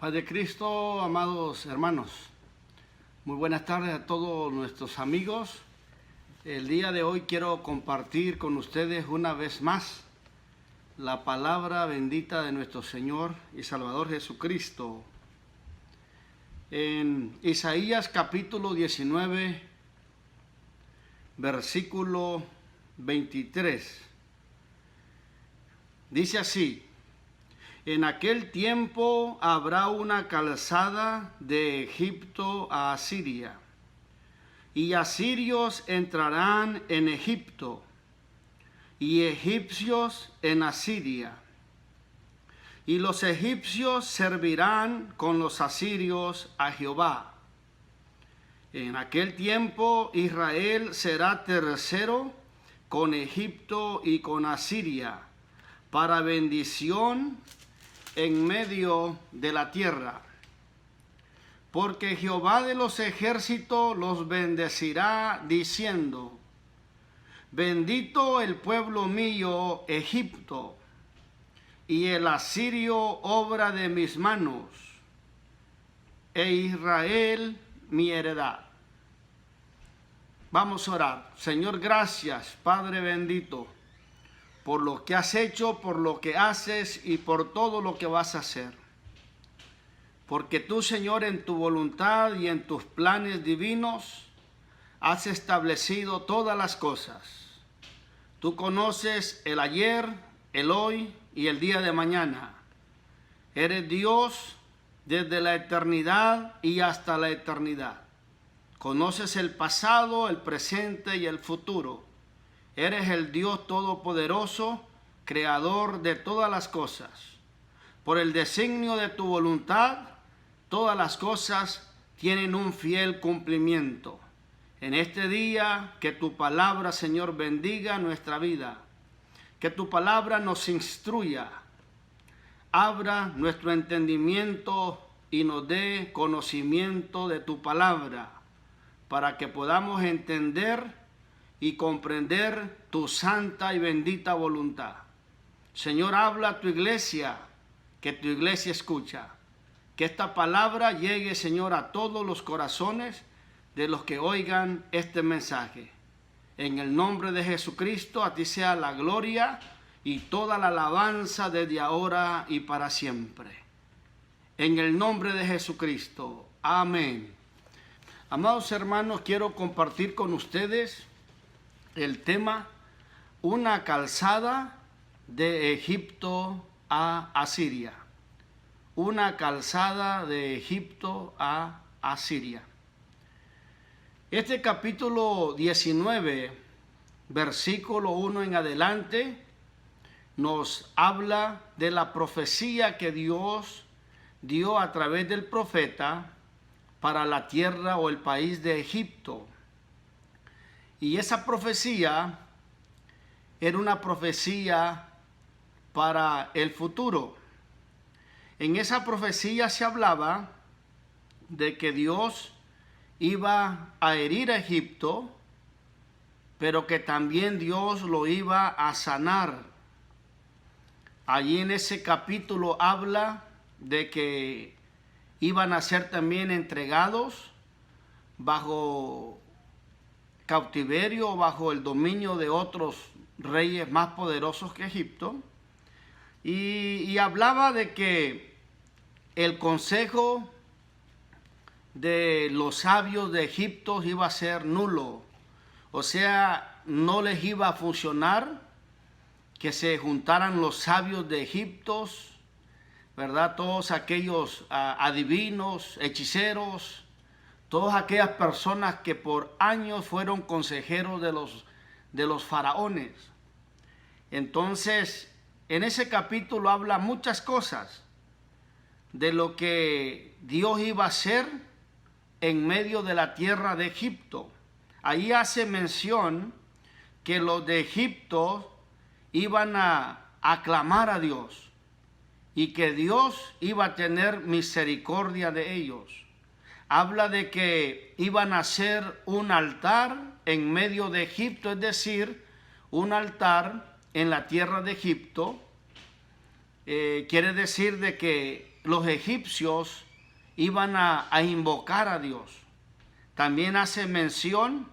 Paz de Cristo, amados hermanos. Muy buenas tardes a todos nuestros amigos. El día de hoy quiero compartir con ustedes una vez más la palabra bendita de nuestro Señor y Salvador Jesucristo. En Isaías capítulo 19, versículo 23. Dice así: en aquel tiempo habrá una calzada de Egipto a Asiria, y asirios entrarán en Egipto, y egipcios en Asiria, y los egipcios servirán con los asirios a Jehová. En aquel tiempo Israel será tercero con Egipto y con Asiria, para bendición en medio de la tierra. Porque Jehová de los ejércitos los bendecirá diciendo: bendito el pueblo mío Egipto, y el asirio obra de mis manos, e Israel mi heredad. Vamos a orar. Señor, gracias, Padre bendito, por lo que has hecho, por lo que haces y por todo lo que vas a hacer. Porque tú, Señor, en tu voluntad y en tus planes divinos, has establecido todas las cosas. Tú conoces el ayer, el hoy y el día de mañana. Eres Dios desde la eternidad y hasta la eternidad. Conoces el pasado, el presente y el futuro. Eres el Dios todopoderoso, creador de todas las cosas. Por el designio de tu voluntad, todas las cosas tienen un fiel cumplimiento. En este día, que tu palabra, Señor, bendiga nuestra vida. Que tu palabra nos instruya, abra nuestro entendimiento y nos dé conocimiento de tu palabra, para que podamos entender y comprender tu santa y bendita voluntad. Señor, habla a tu iglesia, que tu iglesia escucha. Que esta palabra llegue, Señor, a todos los corazones de los que oigan este mensaje. En el nombre de Jesucristo, a ti sea la gloria y toda la alabanza desde ahora y para siempre. En el nombre de Jesucristo. Amén. Amados hermanos, quiero compartir con ustedes el tema: una calzada de Egipto a Asiria. Una calzada de Egipto a Asiria. Este capítulo 19, versículo 1 en adelante, nos habla de la profecía que Dios dio a través del profeta para la tierra o el país de Egipto. Y esa profecía era una profecía para el futuro. En esa profecía se hablaba de que Dios iba a herir a Egipto, pero que también Dios lo iba a sanar. Allí en ese capítulo habla de que iban a ser también entregados bajo cautiverio, bajo el dominio de otros reyes más poderosos que Egipto, y hablaba de que el consejo de los sabios de Egipto iba a ser nulo, o sea, no les iba a funcionar que se juntaran los sabios de Egipto, ¿verdad? Todos aquellos adivinos, hechiceros, todas aquellas personas que por años fueron consejeros de los faraones. Entonces, en ese capítulo habla muchas cosas de lo que Dios iba a hacer en medio de la tierra de Egipto. Ahí hace mención que los de Egipto iban a aclamar a Dios y que Dios iba a tener misericordia de ellos. Habla de que iban a hacer un altar en medio de Egipto, es decir, un altar en la tierra de Egipto. Quiere decir de que los egipcios iban a invocar a Dios. También hace mención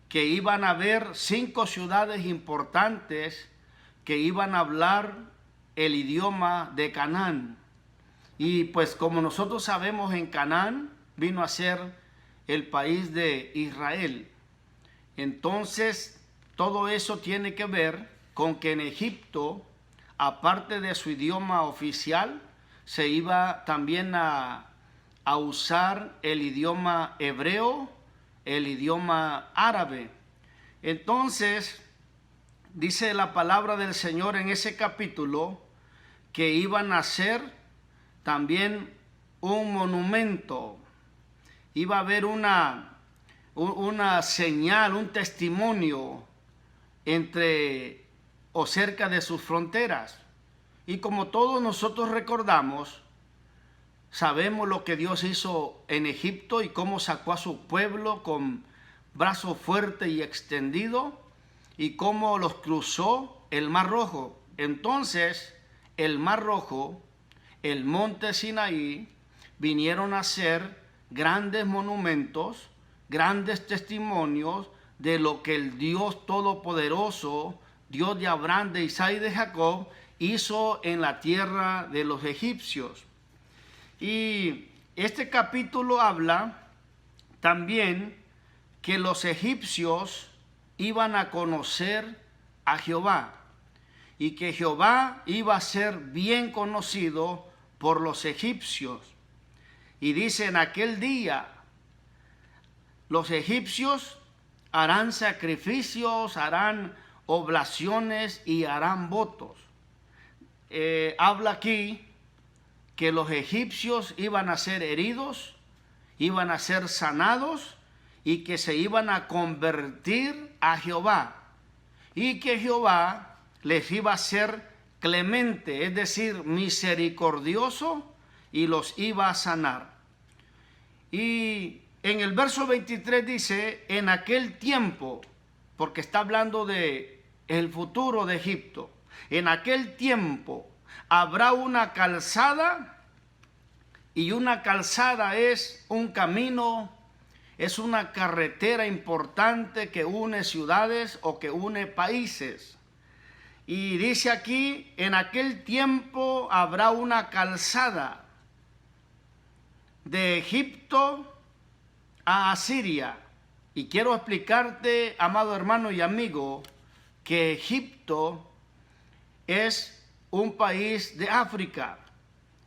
que iban a haber 5 ciudades importantes que iban a hablar el idioma de Canaán. Y pues como nosotros sabemos, en Canaán vino a ser el país de Israel. Entonces, todo eso tiene que ver con que en Egipto, aparte de su idioma oficial, se iba también a usar el idioma hebreo, el idioma árabe. Entonces, dice la palabra del Señor en ese capítulo que iban a hacer también un monumento. Iba a haber una señal, un testimonio entre o cerca de sus fronteras. Y como todos nosotros recordamos, sabemos lo que Dios hizo en Egipto y cómo sacó a su pueblo con brazo fuerte y extendido y cómo los cruzó el Mar Rojo. Entonces, el Mar Rojo, el monte Sinaí, vinieron a ser grandes monumentos, grandes testimonios de lo que el Dios Todopoderoso, Dios de Abraham, de Isaac y de Jacob, hizo en la tierra de los egipcios. Y este capítulo habla también que los egipcios iban a conocer a Jehová y que Jehová iba a ser bien conocido por los egipcios. Y dice, en aquel día los egipcios harán sacrificios, harán oblaciones y harán votos. Habla aquí que los egipcios iban a ser heridos, iban a ser sanados y que se iban a convertir a Jehová. Y que Jehová les iba a ser clemente, es decir, misericordioso, y los iba a sanar. Y en el verso 23 dice, en aquel tiempo, porque está hablando de el futuro de Egipto, en aquel tiempo habrá una calzada, y una calzada es un camino, es una carretera importante que une ciudades o que une países. Y dice aquí, en aquel tiempo habrá una calzada de Egipto a Asiria. Y quiero explicarte, amado hermano y amigo, que Egipto es un país de África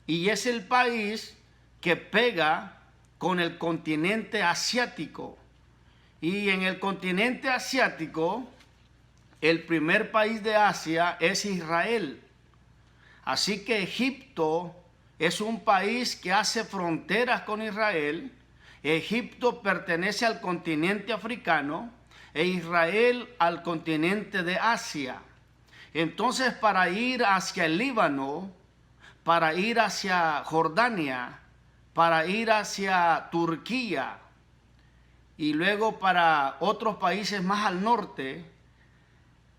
y es el país que pega con el continente asiático. Y en el continente asiático, el primer país de Asia es Israel. Así que Egipto es un país que hace fronteras con Israel. Egipto pertenece al continente africano e Israel al continente de Asia. Entonces, para ir hacia el Líbano, para ir hacia Jordania, para ir hacia Turquía y luego para otros países más al norte,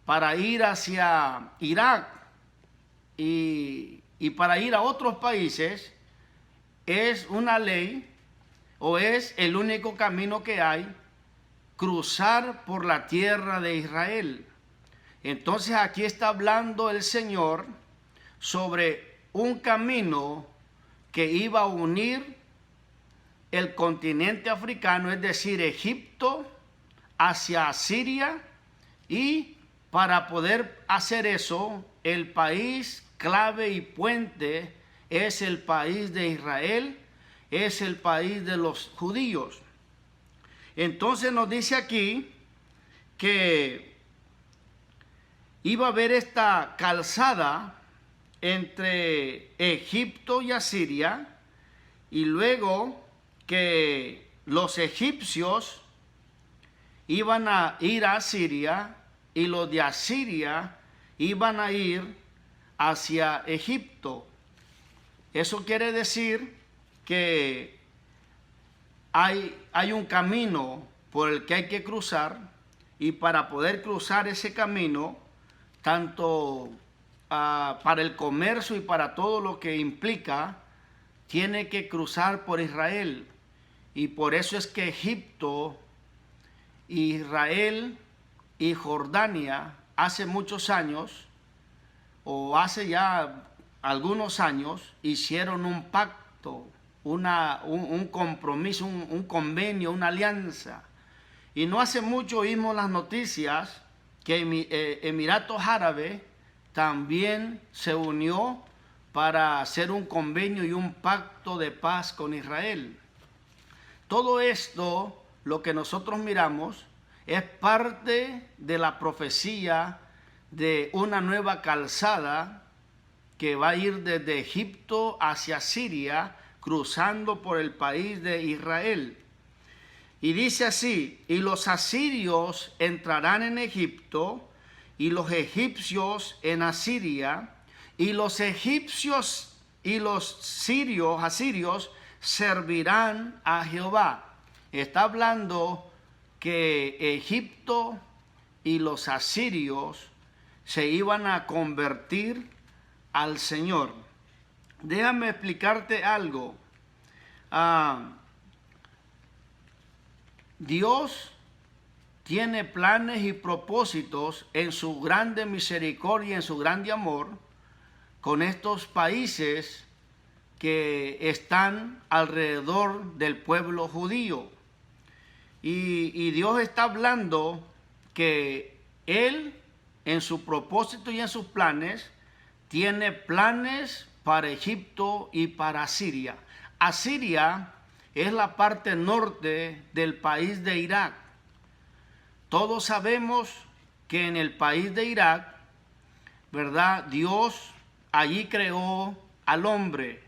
para ir hacia Irak y para ir a otros países, es una ley o es el único camino que hay, cruzar por la tierra de Israel. Entonces aquí está hablando el Señor sobre un camino que iba a unir el continente africano, es decir, Egipto, hacia Asiria, y para poder hacer eso, el país clave y puente es el país de Israel, es el país de los judíos. Entonces nos dice aquí que iba a haber esta calzada entre Egipto y Asiria, y luego que los egipcios iban a ir a Asiria y los de Asiria iban a ir hacia Egipto. Eso quiere decir que hay un camino por el que hay que cruzar, y para poder cruzar ese camino, tanto para el comercio y para todo lo que implica, tiene que cruzar por Israel. Y por eso es que Egipto, Israel y Jordania hace muchos años, o hace ya algunos años, hicieron un pacto, un compromiso, un convenio, una alianza. Y no hace mucho oímos las noticias que Emiratos Árabes también se unió para hacer un convenio y un pacto de paz con Israel. Todo esto, lo que nosotros miramos, es parte de la profecía de una nueva calzada que va a ir desde Egipto hacia Siria, cruzando por el país de Israel. Y dice así: y los asirios entrarán en Egipto, y los egipcios en Asiria, y los egipcios y los asirios servirán a Jehová. Está hablando que Egipto y los asirios se iban a convertir al Señor. Déjame explicarte algo. Dios tiene planes y propósitos en su grande misericordia, en su grande amor, con estos países que están alrededor del pueblo judío. Y Dios está hablando que Él, en su propósito y en sus planes, tiene planes para Egipto y para Siria. Asiria es la parte norte del país de Irak. Todos sabemos que en el país de Irak, ¿verdad?, Dios allí creó al hombre.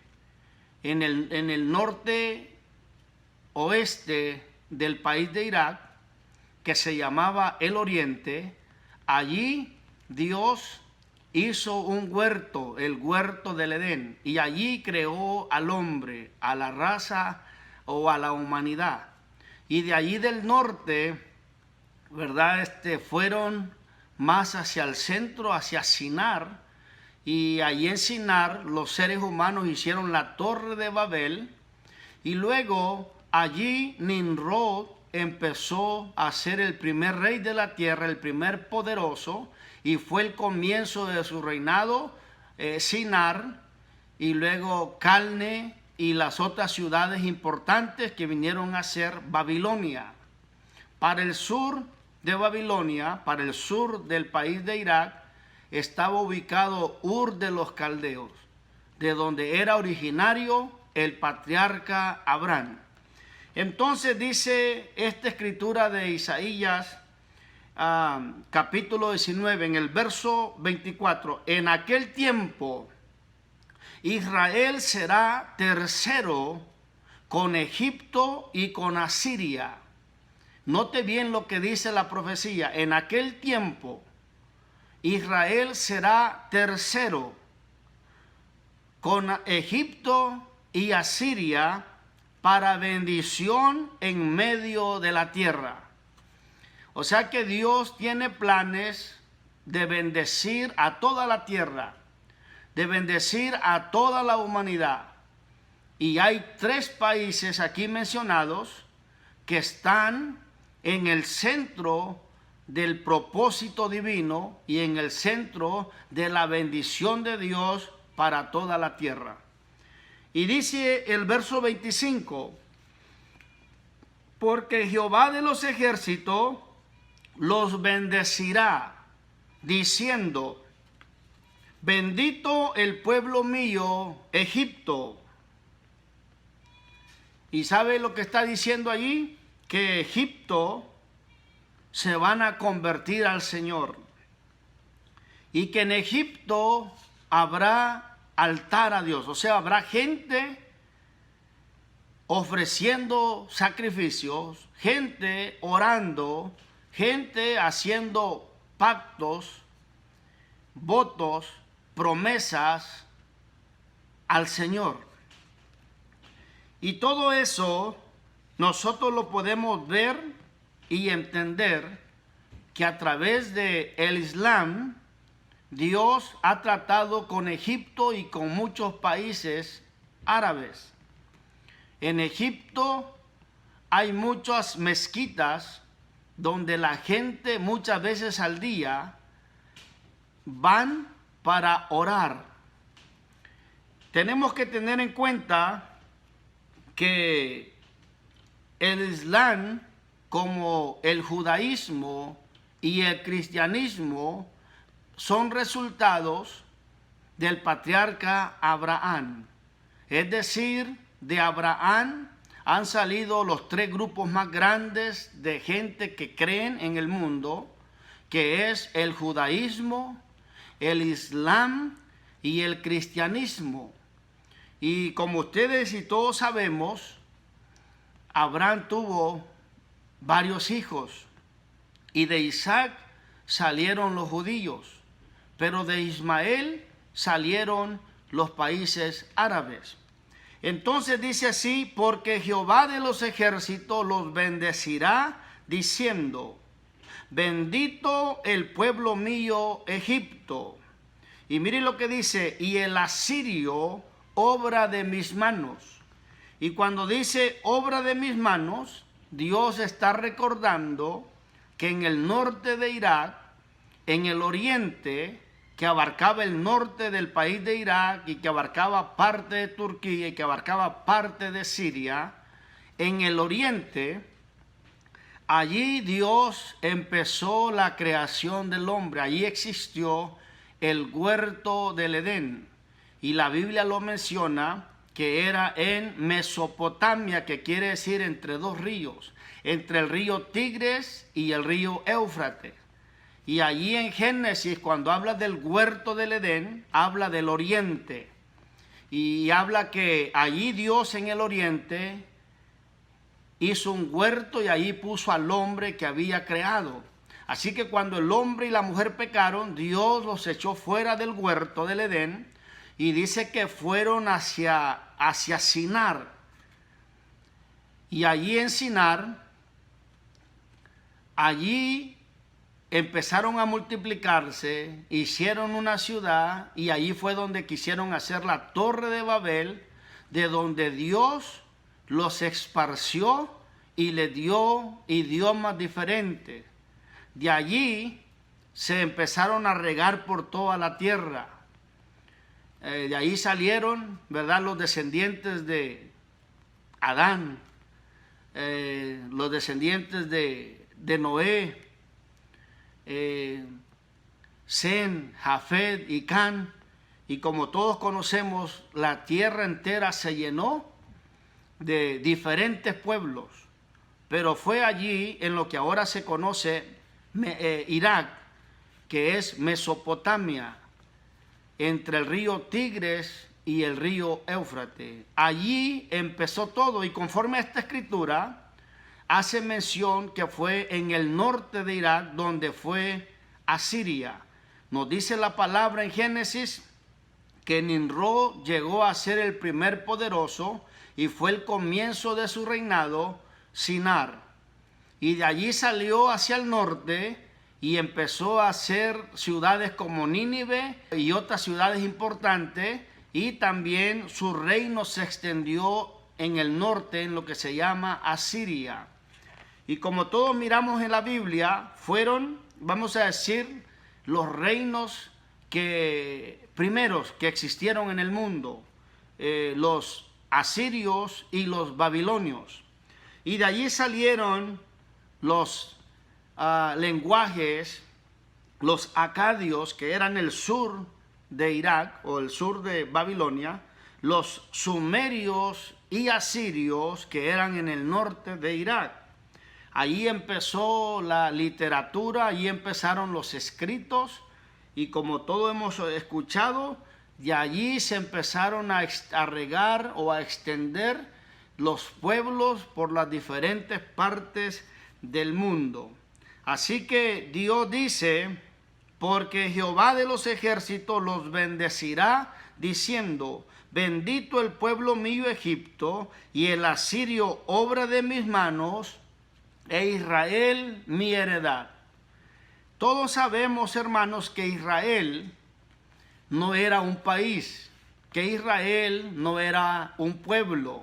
En el norte oeste del país de Irak, que se llamaba el Oriente, allí Dios hizo un huerto, el huerto del Edén, y allí creó al hombre, a la raza o a la humanidad. Y de allí del norte, ¿verdad?, fueron más hacia el centro, hacia Sinar, y allí en Sinar los seres humanos hicieron la torre de Babel, y luego allí Nimrod empezó a ser el primer rey de la tierra, el primer poderoso, y fue el comienzo de su reinado, Sinar, y luego Calne y las otras ciudades importantes que vinieron a ser Babilonia. Para el sur de Babilonia, para el sur del país de Irak, estaba ubicado Ur de los Caldeos, de donde era originario el patriarca Abraham. Entonces dice esta escritura de Isaías, capítulo 19, en el verso 24: en aquel tiempo Israel será tercero con Egipto y con Asiria. Note bien lo que dice la profecía: en aquel tiempo Israel será tercero con Egipto y Asiria para bendición en medio de la tierra. O sea que Dios tiene planes de bendecir a toda la tierra, de bendecir a toda la humanidad. Y hay 3 países aquí mencionados que están en el centro del propósito divino y en el centro de la bendición de Dios para toda la tierra. Y dice el verso 25: porque Jehová de los ejércitos los bendecirá, diciendo: bendito el pueblo mío, Egipto. ¿Y sabe lo que está diciendo allí? Que Egipto se van a convertir al Señor, y que en Egipto habrá altar a Dios, o sea, habrá gente ofreciendo sacrificios, gente orando, gente haciendo pactos, votos, promesas al Señor. Y todo eso nosotros lo podemos ver y entender que a través del Islam Dios ha tratado con Egipto y con muchos países árabes. En Egipto hay muchas mezquitas donde la gente muchas veces al día van para orar. Tenemos que tener en cuenta que el Islam, como el judaísmo y el cristianismo, son resultados del patriarca Abraham. Es decir, de Abraham han salido los tres grupos más grandes de gente que creen en el mundo, que es el judaísmo, el islam y el cristianismo. Y como ustedes y todos sabemos, Abraham tuvo varios hijos y de Isaac salieron los judíos, pero de Ismael salieron los países árabes. Entonces dice así: porque Jehová de los ejércitos los bendecirá, diciendo: bendito el pueblo mío Egipto. Y mire lo que dice: y el asirio, obra de mis manos. Y cuando dice obra de mis manos, Dios está recordando que en el norte de Irak, en el oriente, que abarcaba el norte del país de Irak y que abarcaba parte de Turquía y que abarcaba parte de Siria, en el oriente, allí Dios empezó la creación del hombre. Allí existió el huerto del Edén. Y la Biblia lo menciona que era en Mesopotamia, que quiere decir entre dos ríos, entre el río Tigres y el río Éufrates. Y allí en Génesis, cuando habla del huerto del Edén, habla del oriente. Y habla que allí Dios en el oriente hizo un huerto y allí puso al hombre que había creado. Así que cuando el hombre y la mujer pecaron, Dios los echó fuera del huerto del Edén y dice que fueron hacia Sinar. Y allí en Sinar, allí empezaron a multiplicarse, hicieron una ciudad y allí fue donde quisieron hacer la Torre de Babel, de donde Dios los esparció y les dio idiomas diferentes. De allí se empezaron a regar por toda la tierra. De ahí salieron, ¿verdad?, los descendientes de Adán, los descendientes de Noé, Sem, Jafet y Can. Y como todos conocemos, la tierra entera se llenó de diferentes pueblos. Pero fue allí en lo que ahora se conoce Irak, que es Mesopotamia, entre el río Tigres y el río Éufrates. Allí empezó todo, y conforme a esta escritura hace mención que fue en el norte de Irak donde fue Asiria. Nos dice la palabra en Génesis que Nimrod llegó a ser el primer poderoso y fue el comienzo de su reinado, Sinar. Y de allí salió hacia el norte y empezó a hacer ciudades como Nínive y otras ciudades importantes, y también su reino se extendió en el norte, en lo que se llama Asiria. Y como todos miramos en la Biblia, fueron, vamos a decir, los reinos primeros que existieron en el mundo, los asirios y los babilonios. Y de allí salieron los lenguajes, los acadios, que eran el sur de Irak o el sur de Babilonia, los sumerios y asirios, que eran en el norte de Irak. Ahí empezó la literatura, ahí empezaron los escritos, y como todos hemos escuchado, de allí se empezaron a regar o a extender los pueblos por las diferentes partes del mundo. Así que Dios dice: porque Jehová de los ejércitos los bendecirá, diciendo: bendito el pueblo mío Egipto, y el asirio obra de mis manos, e Israel mi heredad. Todos sabemos, hermanos, que Israel no era un país, que Israel no era un pueblo.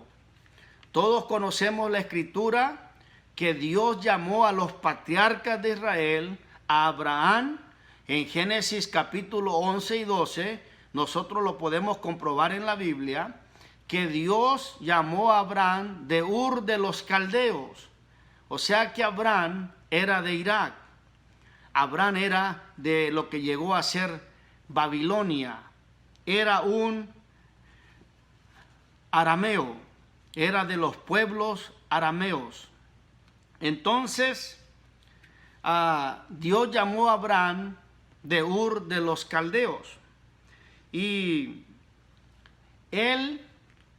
Todos conocemos la escritura que Dios llamó a los patriarcas de Israel, a Abraham, en Génesis capítulo 11 y 12, nosotros lo podemos comprobar en la Biblia, que Dios llamó a Abraham de Ur de los Caldeos. O sea que Abraham era de Irak. Abraham era de lo que llegó a ser Babilonia. Era un arameo. Era de los pueblos arameos. Entonces, Dios llamó a Abraham de Ur de los Caldeos. Y él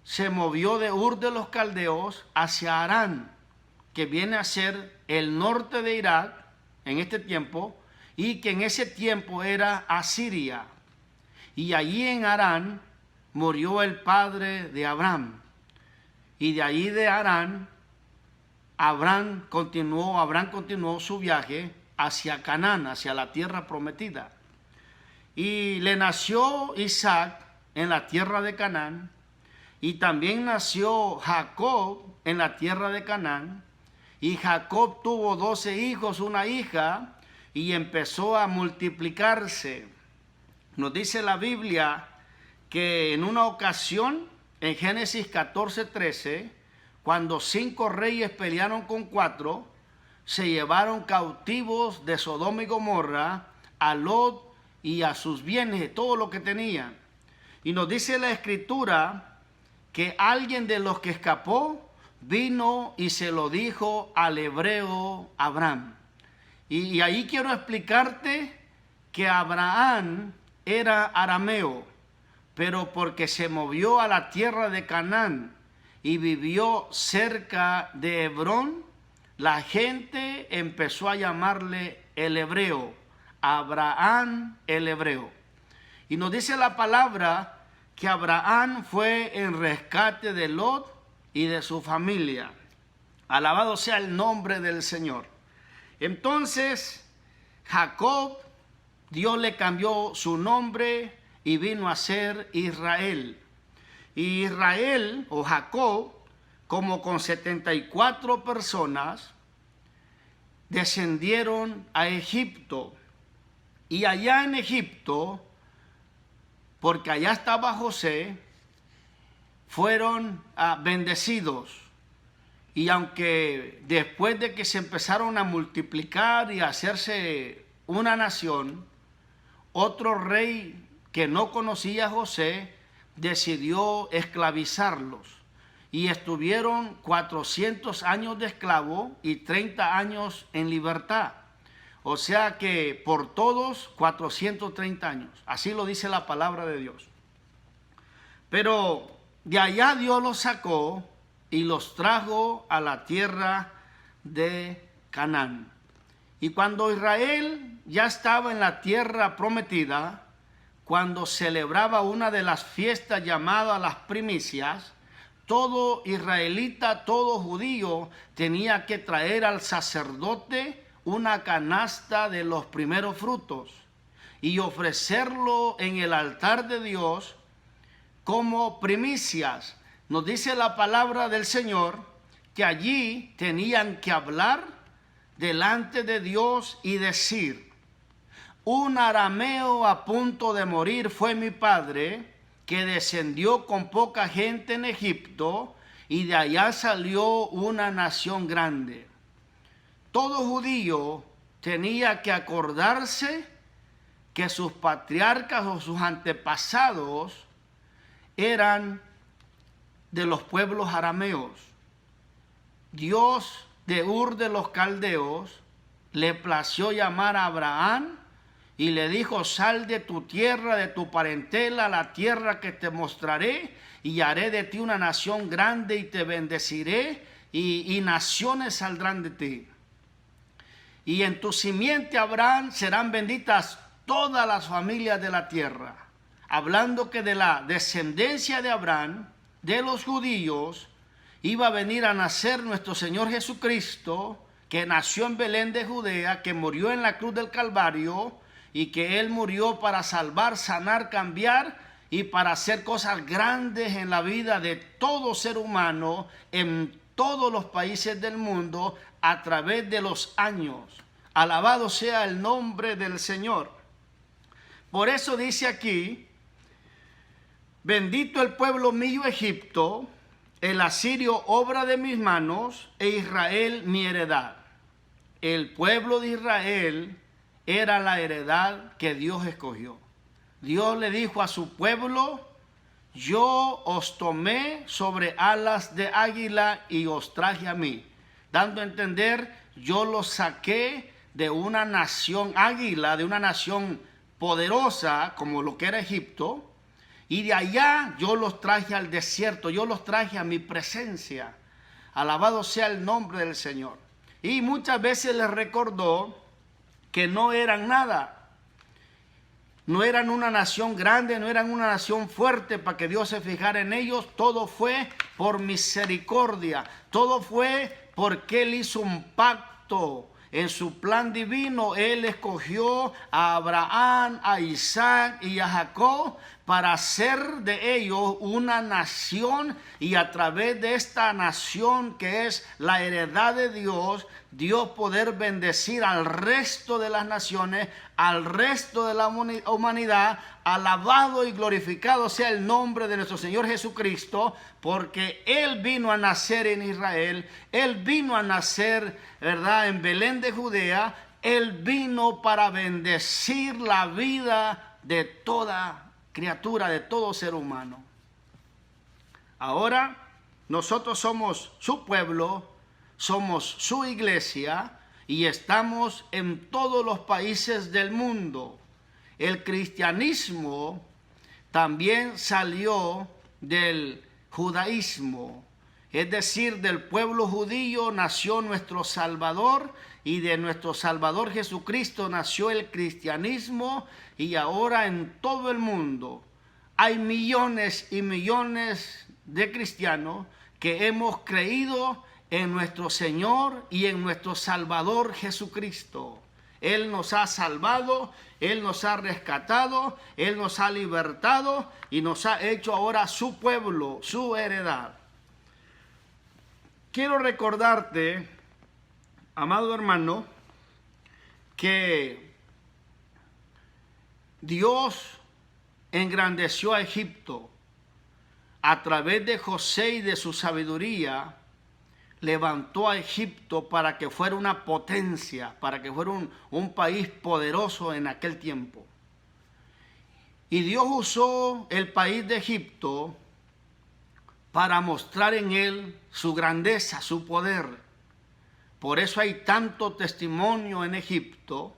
se movió de Ur de los Caldeos hacia Harán, que viene a ser el norte de Irak en este tiempo, y que en ese tiempo era Asiria. Y allí en Harán murió el padre de Abraham. Y de allí de Harán, Abraham continuó su viaje hacia Canaán, hacia la tierra prometida. Y le nació Isaac en la tierra de Canaán, y también nació Jacob en la tierra de Canaán. Y Jacob tuvo 12 hijos, una hija, y empezó a multiplicarse. Nos dice la Biblia que en una ocasión, en Génesis 14:13, cuando 5 reyes pelearon con 4, se llevaron cautivos de Sodoma y Gomorra a Lot y a sus bienes, todo lo que tenían. Y nos dice la Escritura que alguien de los que escapó vino y se lo dijo al hebreo Abraham. Y ahí quiero explicarte que Abraham era arameo, pero porque se movió a la tierra de Canaán y vivió cerca de Hebrón, la gente empezó a llamarle el hebreo, Abraham el hebreo. Y nos dice la palabra que Abraham fue en rescate de Lot y de su familia. Alabado sea el nombre del Señor. Entonces, Jacob, Dios le cambió su nombre y vino a ser Israel. Y Israel, o Jacob, como con 74 personas, descendieron a Egipto. Y allá en Egipto, porque allá estaba José, fueron bendecidos. Y aunque después de que se empezaron a multiplicar y a hacerse una nación, otro rey que no conocía a José decidió esclavizarlos. Y estuvieron 400 años de esclavo y 30 años en libertad. O sea que por todos 430 años. Así lo dice la palabra de Dios. Pero de allá Dios los sacó y los trajo a la tierra de Canaán. Y cuando Israel ya estaba en la tierra prometida, cuando celebraba una de las fiestas llamadas las primicias, todo israelita, todo judío tenía que traer al sacerdote una canasta de los primeros frutos y ofrecerlo en el altar de Dios como primicias. Nos dice la palabra del Señor que allí tenían que hablar delante de Dios y decir: un arameo a punto de morir fue mi padre, que descendió con poca gente en Egipto, y de allá salió una nación grande. Todo judío tenía que acordarse que sus patriarcas o sus antepasados eran de los pueblos arameos. Dios de Ur de los Caldeos le plació llamar a Abraham y le dijo: sal de tu tierra, de tu parentela, a la tierra que te mostraré, y haré de ti una nación grande y te bendeciré, y naciones saldrán de ti. Y en tu simiente, Abraham, serán benditas todas las familias de la tierra. Hablando que de la descendencia de Abraham, de los judíos, iba a venir a nacer nuestro Señor Jesucristo, que nació en Belén de Judea, que murió en la cruz del Calvario y que Él murió para salvar, sanar, cambiar y para hacer cosas grandes en la vida de todo ser humano en todos los países del mundo a través de los años. Alabado sea el nombre del Señor. Por eso dice aquí: bendito el pueblo mío Egipto, el asirio obra de mis manos, e Israel mi heredad. El pueblo de Israel era la heredad que Dios escogió. Dios le dijo a su pueblo: yo os tomé sobre alas de águila y os traje a mí. Dando a entender, yo los saqué de una nación águila, de una nación poderosa como lo que era Egipto, y de allá yo los traje al desierto, yo los traje a mi presencia. Alabado sea el nombre del Señor. Y muchas veces les recordó que no eran nada. No eran una nación grande, no eran una nación fuerte para que Dios se fijara en ellos. Todo fue por misericordia. Todo fue porque Él hizo un pacto. En su plan divino, Él escogió a Abraham, a Isaac y a Jacob para hacer de ellos una nación, y a través de esta nación que es la heredad de Dios, Dios poder bendecir al resto de las naciones, al resto de la humanidad. Alabado y glorificado sea el nombre de nuestro Señor Jesucristo, porque Él vino a nacer en Israel, Él vino a nacer, ¿verdad?, en Belén de Judea. Él vino para bendecir la vida de toda criatura, de todo ser humano. Ahora nosotros somos su pueblo, somos su iglesia y estamos en todos los países del mundo. El cristianismo también salió del judaísmo, es decir, del pueblo judío nació nuestro Salvador, y de nuestro Salvador Jesucristo nació el cristianismo, y ahora en todo el mundo hay millones y millones de cristianos que hemos creído en nuestro Señor y en nuestro Salvador Jesucristo. Él nos ha salvado, Él nos ha rescatado, Él nos ha libertado y nos ha hecho ahora su pueblo, su heredad. Quiero recordarte, amado hermano, que Dios engrandeció a Egipto a través de José y de su sabiduría. Levantó a Egipto para que fuera una potencia, para que fuera un país poderoso en aquel tiempo. Y Dios usó el país de Egipto para mostrar en él su grandeza, su poder. Por eso hay tanto testimonio en Egipto.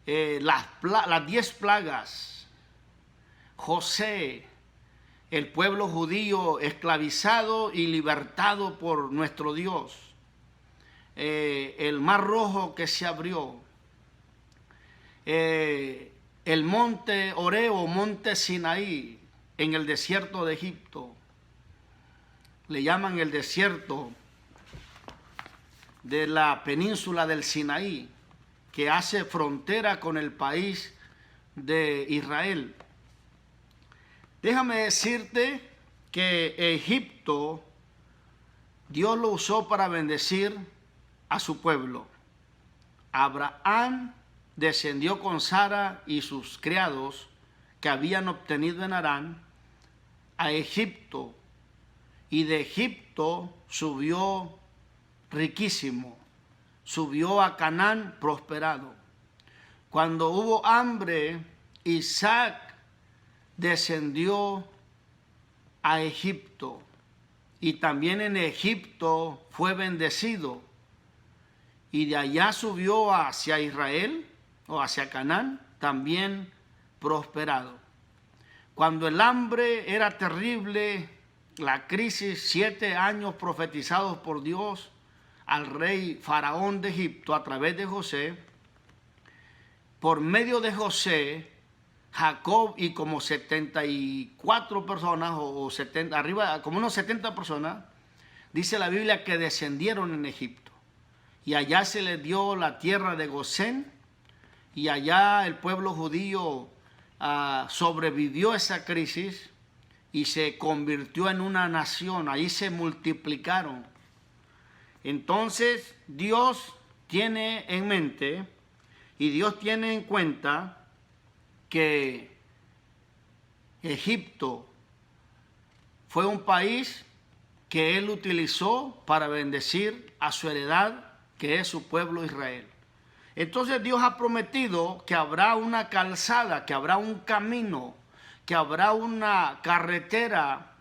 Las 10 plagas, José, el pueblo judío esclavizado y libertado por nuestro Dios, el mar rojo que se abrió, el monte Oreo, monte Sinaí, en el desierto de Egipto. Le llaman el desierto de la península del Sinaí, que hace frontera con el país de Israel. Déjame decirte que Egipto, Dios lo usó para bendecir a su pueblo. Abraham descendió con Sara y sus criados que habían obtenido en Harán a Egipto, y de Egipto subió riquísimo, subió a Canaán prosperado. Cuando hubo hambre, Isaac descendió a Egipto, y también en Egipto fue bendecido, y de allá subió hacia Israel o hacia Canaán, también prosperado. Cuando el hambre era terrible, la crisis, 7 años profetizados por Dios al rey faraón de Egipto a través de José, por medio de José, Jacob y como 74 personas, o 70, arriba, como unos 70 personas, dice la Biblia que descendieron en Egipto. Y allá se les dio la tierra de Gosén, y allá el pueblo judío sobrevivió a esa crisis y se convirtió en una nación. Ahí se multiplicaron. Entonces Dios tiene en mente y Dios tiene en cuenta que Egipto fue un país que Él utilizó para bendecir a su heredad, que es su pueblo Israel. Entonces Dios ha prometido que habrá una calzada, que habrá un camino, que habrá una carretera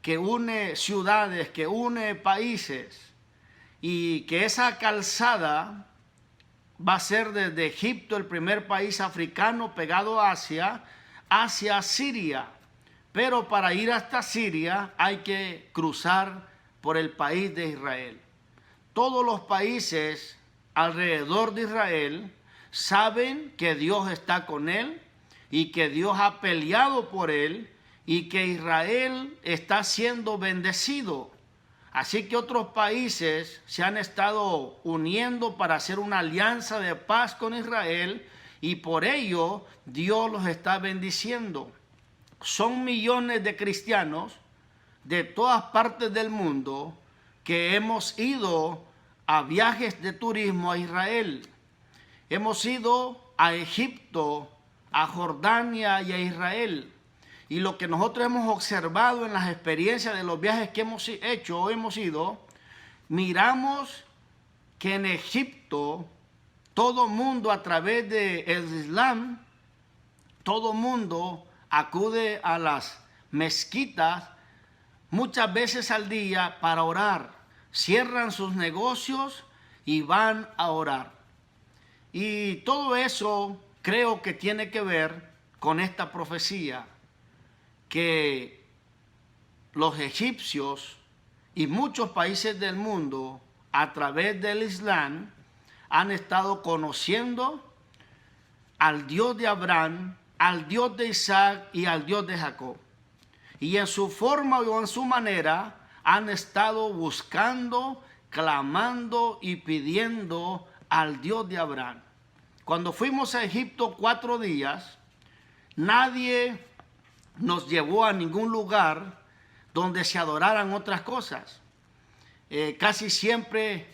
que une ciudades, que une países, y que esa calzada va a ser desde Egipto, el primer país africano pegado a Asia, hacia Siria. Pero para ir hasta Siria hay que cruzar por el país de Israel. Todos los países alrededor de Israel saben que Dios está con él y que Dios ha peleado por él y que Israel está siendo bendecido. Así que otros países se han estado uniendo para hacer una alianza de paz con Israel y por ello Dios los está bendiciendo. Son millones de cristianos de todas partes del mundo que hemos ido a viajes de turismo a Israel. Hemos ido a Egipto, a Jordania y a Israel. Y lo que nosotros hemos observado en las experiencias de los viajes que hemos hecho o hemos ido, miramos que en Egipto todo mundo a través del Islam, todo mundo acude a las mezquitas muchas veces al día para orar. Cierran sus negocios y van a orar. Y todo eso creo que tiene que ver con esta profecía, que los egipcios y muchos países del mundo a través del Islam han estado conociendo al Dios de Abraham, al Dios de Isaac y al Dios de Jacob. Y en su forma o en su manera han estado buscando, clamando y pidiendo al Dios de Abraham. Cuando fuimos a Egipto 4 días, nadie nos llevó a ningún lugar donde se adoraran otras cosas. Casi siempre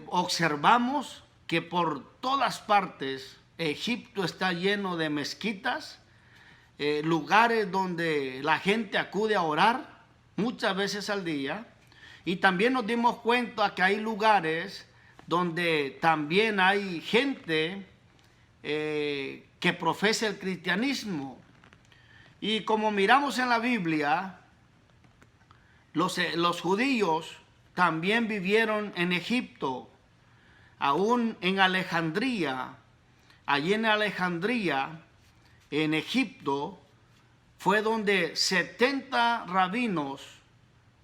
observamos que por todas partes Egipto está lleno de mezquitas, lugares donde la gente acude a orar muchas veces al día, y también nos dimos cuenta que hay lugares donde también hay gente que profesa el cristianismo. Y como miramos en la Biblia, los judíos también vivieron en Egipto, aún en Alejandría. Allí en Alejandría, en Egipto, fue donde 70 rabinos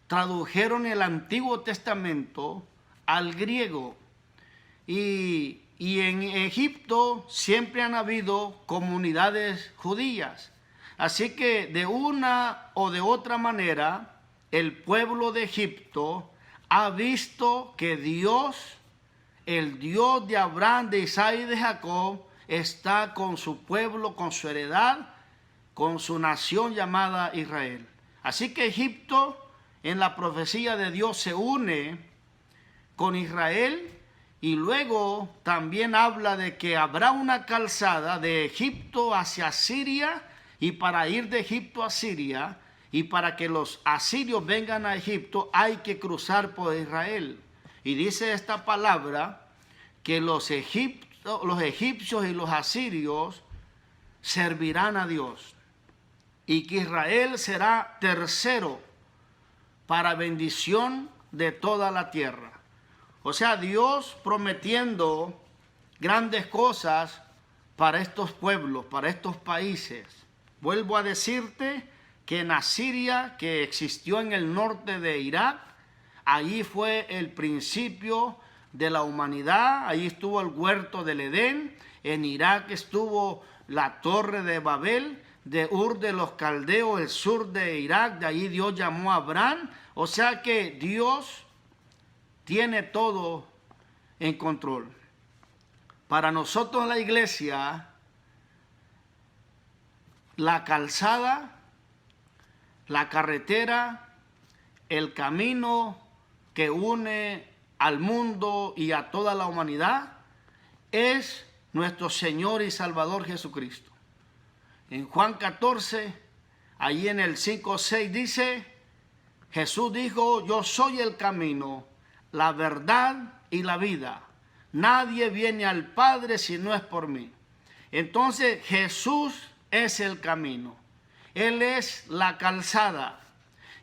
tradujeron el Antiguo Testamento al griego. Y en Egipto siempre han habido comunidades judías. Así que de una o de otra manera, el pueblo de Egipto ha visto que Dios, el Dios de Abraham, de Isaac y de Jacob, está con su pueblo, con su heredad, con su nación llamada Israel. Así que Egipto, en la profecía de Dios, se une con Israel, y luego también habla de que habrá una calzada de Egipto hacia Siria, y para ir de Egipto a Siria, y para que los asirios vengan a Egipto, hay que cruzar por Israel. Y dice esta palabra que los egipcios y los asirios servirán a Dios, y que Israel será tercero para bendición de toda la tierra. O sea, Dios prometiendo grandes cosas para estos pueblos, para estos países. Vuelvo a decirte que en Asiria, que existió en el norte de Irak, allí fue el principio de la humanidad. Allí estuvo el huerto del Edén. En Irak estuvo la torre de Babel, de Ur de los Caldeos, el sur de Irak. De allí Dios llamó a Abraham. O sea que Dios tiene todo en control. Para nosotros la iglesia, la calzada, la carretera, el camino que une al mundo y a toda la humanidad es nuestro Señor y Salvador Jesucristo. En Juan 14, allí en el 5:6 dice, Jesús dijo, yo soy el camino, la verdad y la vida. Nadie viene al Padre si no es por mí. Entonces Jesús es el camino. Él es la calzada.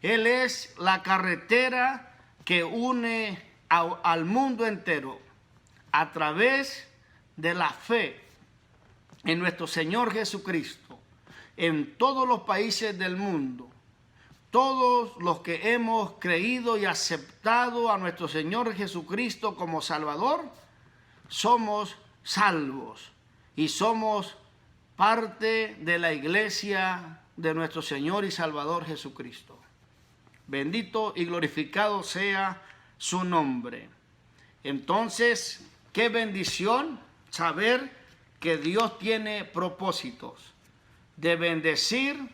Él es la carretera que une al mundo entero a través de la fe en nuestro Señor Jesucristo. En todos los países del mundo, todos los que hemos creído y aceptado a nuestro Señor Jesucristo como Salvador, somos salvos y somos parte de la iglesia de nuestro Señor y Salvador Jesucristo. Bendito y glorificado sea su nombre. Entonces, qué bendición saber que Dios tiene propósitos de bendecir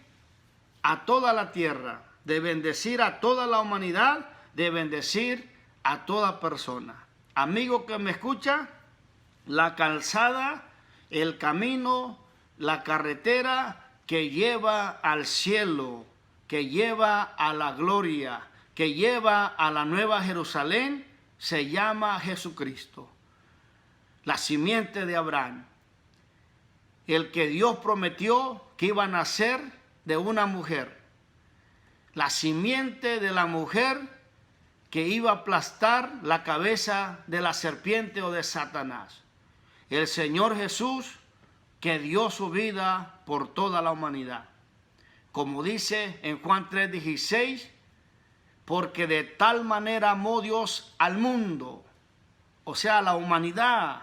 a toda la tierra, de bendecir a toda la humanidad, de bendecir a toda persona. Amigo que me escucha, la calzada, el camino, la carretera que lleva al cielo, que lleva a la gloria, que lleva a la nueva Jerusalén, se llama Jesucristo, la simiente de Abraham, el que Dios prometió que iba a nacer de una mujer, la simiente de la mujer que iba a aplastar la cabeza de la serpiente o de Satanás. El Señor Jesús que dio su vida por toda la humanidad. Como dice en Juan 3:16, porque de tal manera amó Dios al mundo, o sea, a la humanidad,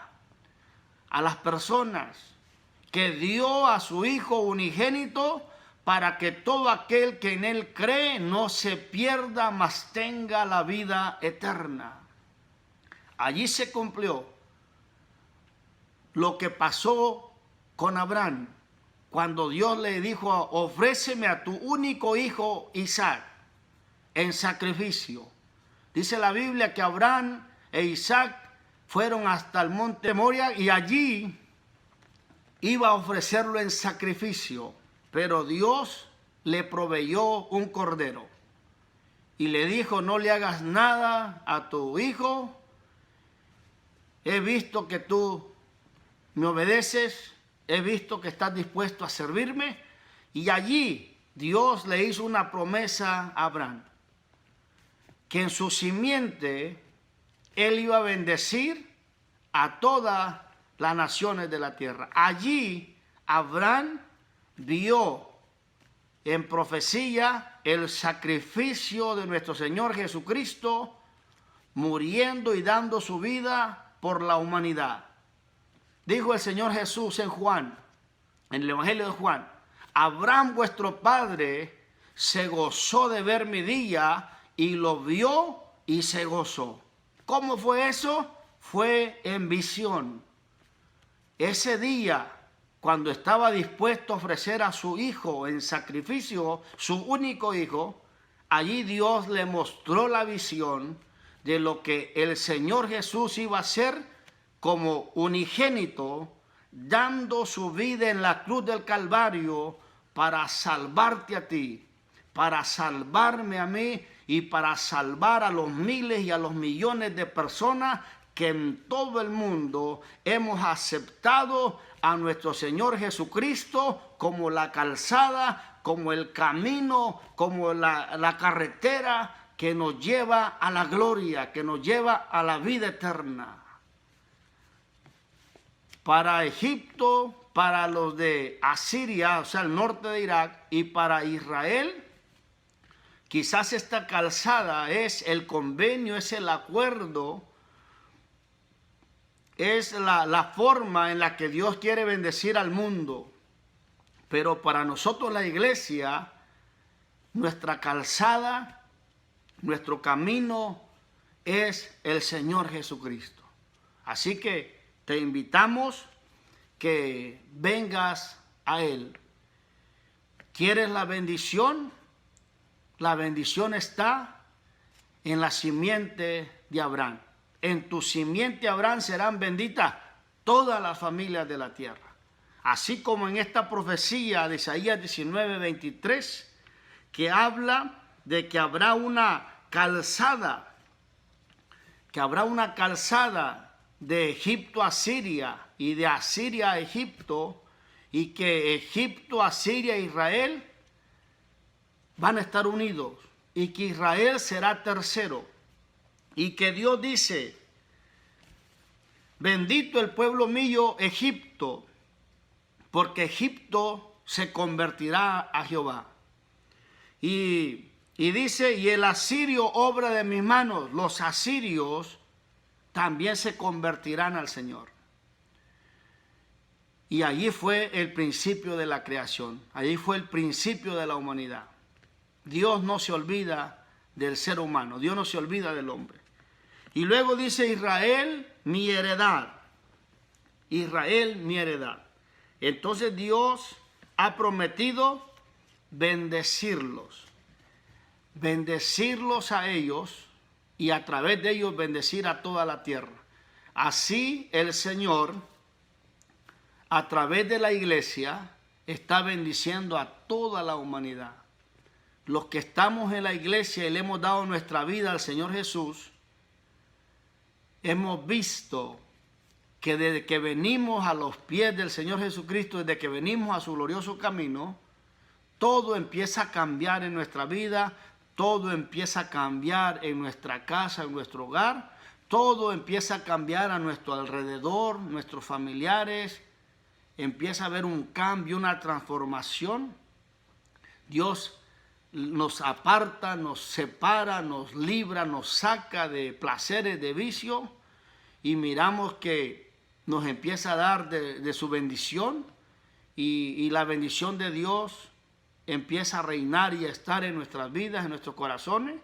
a las personas, que dio a su Hijo unigénito para que todo aquel que en Él cree no se pierda, mas tenga la vida eterna. Allí se cumplió lo que pasó con Abraham, cuando Dios le dijo, ofréceme a tu único hijo Isaac en sacrificio. Dice la Biblia que Abraham e Isaac fueron hasta el monte Moria y allí iba a ofrecerlo en sacrificio, pero Dios le proveyó un cordero y le dijo, no le hagas nada a tu hijo, he visto que tú me obedeces, he visto que estás dispuesto a servirme. Y allí Dios le hizo una promesa a Abraham, que en su simiente él iba a bendecir a todas las naciones de la tierra. Allí Abraham vio en profecía el sacrificio de nuestro Señor Jesucristo, muriendo y dando su vida por la humanidad. Dijo el Señor Jesús en Juan, en el Evangelio de Juan, Abraham vuestro padre se gozó de ver mi día y lo vio y se gozó. ¿Cómo fue eso? Fue en visión. Ese día, cuando estaba dispuesto a ofrecer a su hijo en sacrificio, su único hijo, allí Dios le mostró la visión de lo que el Señor Jesús iba a hacer como unigénito, dando su vida en la cruz del Calvario para salvarte a ti, para salvarme a mí y para salvar a los miles y a los millones de personas que en todo el mundo hemos aceptado a nuestro Señor Jesucristo como la calzada, como el camino, como la carretera que nos lleva a la gloria, que nos lleva a la vida eterna. Para Egipto, para los de Asiria, o sea, el norte de Irak, y para Israel, quizás esta calzada es el convenio, es el acuerdo, es la forma en la que Dios quiere bendecir al mundo. Pero para nosotros la iglesia, nuestra calzada, nuestro camino es el Señor Jesucristo. Así que te invitamos que vengas a Él. ¿Quieres la bendición? La bendición está en la simiente de Abraham. En tu simiente, Abraham, serán benditas todas las familias de la tierra. Así como en esta profecía de Isaías 19:23, que habla de que habrá una calzada, de Egipto a Siria y de Asiria a Egipto, y que Egipto, Asiria e Israel van a estar unidos, y que Israel será tercero, y que Dios dice: bendito el pueblo mío Egipto, porque Egipto se convertirá a Jehová. Y dice: y el asirio, obra de mis manos, los asirios también se convertirán al Señor. Y allí fue el principio de la creación, allí fue el principio de la humanidad. Dios no se olvida del ser humano, Dios no se olvida del hombre. Y luego dice: Israel, mi heredad. Israel, mi heredad. Entonces Dios ha prometido bendecirlos a ellos, y a través de ellos bendecir a toda la tierra. Así el Señor, a través de la iglesia, está bendiciendo a toda la humanidad. Los que estamos en la iglesia y le hemos dado nuestra vida al Señor Jesús, hemos visto que desde que venimos a los pies del Señor Jesucristo, desde que venimos a su glorioso camino, todo empieza a cambiar en nuestra vida, todo empieza a cambiar en nuestra casa, en nuestro hogar, todo empieza a cambiar a nuestro alrededor, nuestros familiares, empieza a haber un cambio, una transformación. Dios nos aparta, nos separa, nos libra, nos saca de placeres, de vicio, y miramos que nos empieza a dar de su bendición, y la bendición de Dios empieza a reinar y a estar en nuestras vidas, en nuestros corazones,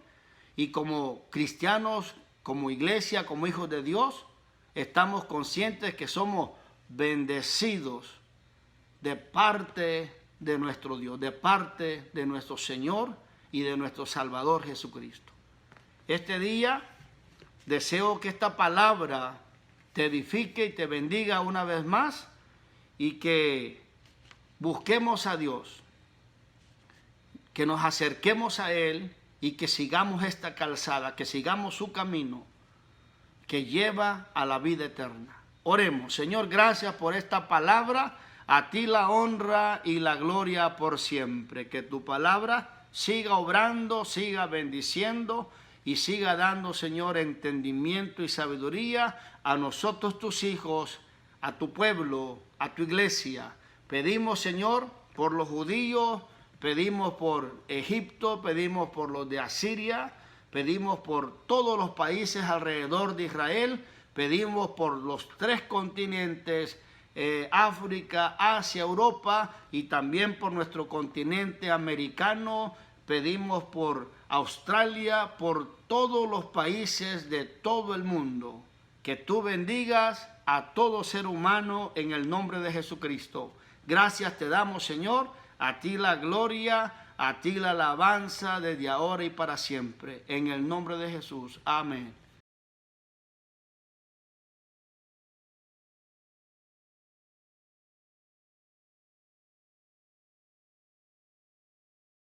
y como cristianos, como iglesia, como hijos de Dios, estamos conscientes que somos bendecidos de parte de nuestro Dios, de parte de nuestro Señor y de nuestro Salvador Jesucristo. Este día deseo que esta palabra te edifique y te bendiga una vez más, y que busquemos a Dios, que nos acerquemos a Él y que sigamos esta calzada, que sigamos su camino que lleva a la vida eterna. Oremos. Señor, gracias por esta palabra. A ti la honra y la gloria por siempre. Que tu palabra siga obrando, siga bendiciendo y siga dando, Señor, entendimiento y sabiduría a nosotros, tus hijos, a tu pueblo, a tu iglesia. Pedimos, Señor, por los judíos, pedimos por Egipto, pedimos por los de Asiria, pedimos por todos los países alrededor de Israel, pedimos por los 3 continentes, África, Asia, Europa, y también por nuestro continente americano. Pedimos por Australia, por todos los países de todo el mundo. Que tú bendigas a todo ser humano en el nombre de Jesucristo. Gracias te damos, Señor. A ti la gloria, a ti la alabanza desde ahora y para siempre. En el nombre de Jesús. Amén.